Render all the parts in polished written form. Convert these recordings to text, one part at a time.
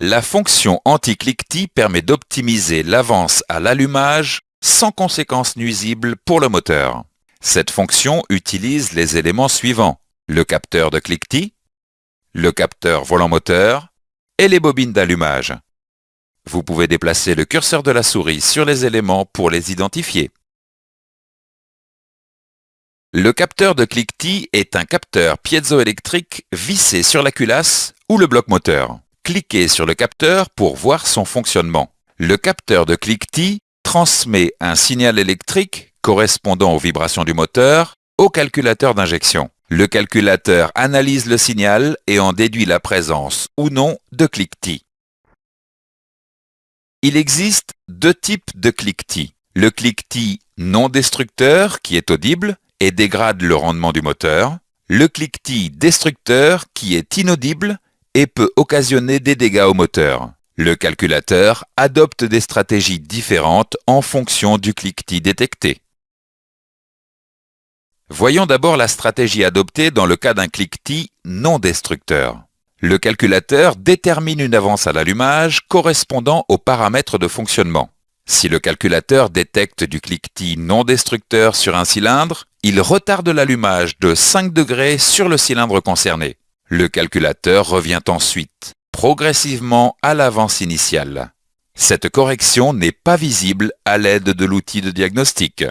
La fonction anti-cliquetis permet d'optimiser l'avance à l'allumage sans conséquences nuisibles pour le moteur. Cette fonction utilise les éléments suivants: le capteur de cliquetis, le capteur volant-moteur et les bobines d'allumage. Vous pouvez déplacer le curseur de la souris sur les éléments pour les identifier. Le capteur de cliquetis est un capteur piézoélectrique vissé sur la culasse ou le bloc moteur. Cliquez sur le capteur pour voir son fonctionnement. Le capteur de cliquetis transmet un signal électrique correspondant aux vibrations du moteur au calculateur d'injection. Le calculateur analyse le signal et en déduit la présence ou non de cliquetis. Il existe deux types de cliquetis. Le cliquetis non destructeur qui est audible et dégrade le rendement du moteur. Le cliquetis destructeur qui est inaudible et peut occasionner des dégâts au moteur. Le calculateur adopte des stratégies différentes en fonction du cliquetis détecté. Voyons d'abord la stratégie adoptée dans le cas d'un cliquetis non destructeur. Le calculateur détermine une avance à l'allumage correspondant aux paramètres de fonctionnement. Si le calculateur détecte du cliquetis non destructeur sur un cylindre, il retarde l'allumage de 5 degrés sur le cylindre concerné. Le calculateur revient ensuite progressivement à l'avance initiale. Cette correction n'est pas visible à l'aide de l'outil de diagnostic.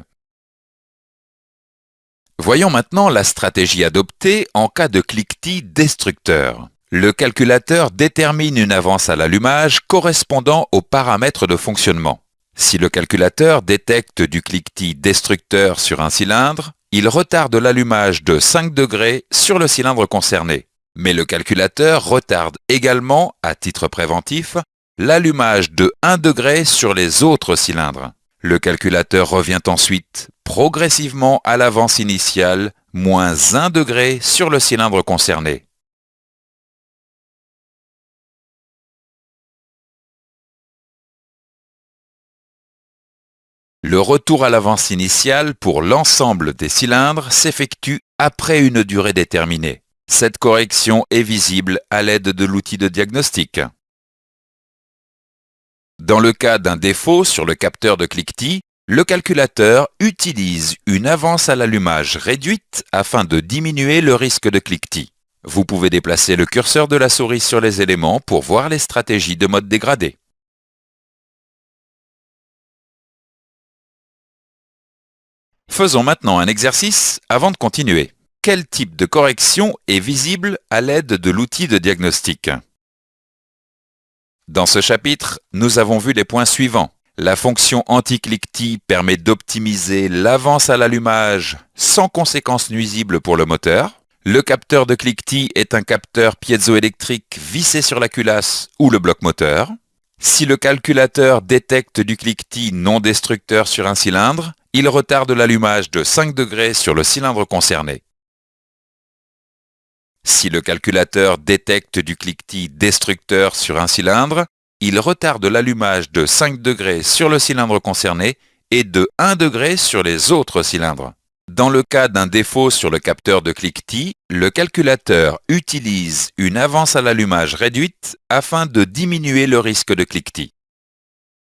Voyons maintenant la stratégie adoptée en cas de cliquetis destructeur. Le calculateur détermine une avance à l'allumage correspondant aux paramètres de fonctionnement. Si le calculateur détecte du cliquetis destructeur sur un cylindre, il retarde l'allumage de 5 degrés sur le cylindre concerné. Mais le calculateur retarde également, à titre préventif, l'allumage de 1 degré sur les autres cylindres. Le calculateur revient ensuite progressivement à l'avance initiale, moins 1 degré sur le cylindre concerné. Le retour à l'avance initiale pour l'ensemble des cylindres s'effectue après une durée déterminée. Cette correction est visible à l'aide de l'outil de diagnostic. Dans le cas d'un défaut sur le capteur de cliquetis, le calculateur utilise une avance à l'allumage réduite afin de diminuer le risque de cliquetis. Vous pouvez déplacer le curseur de la souris sur les éléments pour voir les stratégies de mode dégradé. Faisons maintenant un exercice avant de continuer. Quel type de correction est visible à l'aide de l'outil de diagnostic? Dans ce chapitre, nous avons vu les points suivants. La fonction anti-cliquetis permet d'optimiser l'avance à l'allumage sans conséquences nuisibles pour le moteur. Le capteur de cliquetis est un capteur piézoélectrique vissé sur la culasse ou le bloc moteur. Si le calculateur détecte du cliquetis non destructeur sur un cylindre, il retarde l'allumage de 5 degrés sur le cylindre concerné. Si le calculateur détecte du cliquetis destructeur sur un cylindre, il retarde l'allumage de 5 degrés sur le cylindre concerné et de 1 degré sur les autres cylindres. Dans le cas d'un défaut sur le capteur de cliquetis, le calculateur utilise une avance à l'allumage réduite afin de diminuer le risque de cliquetis.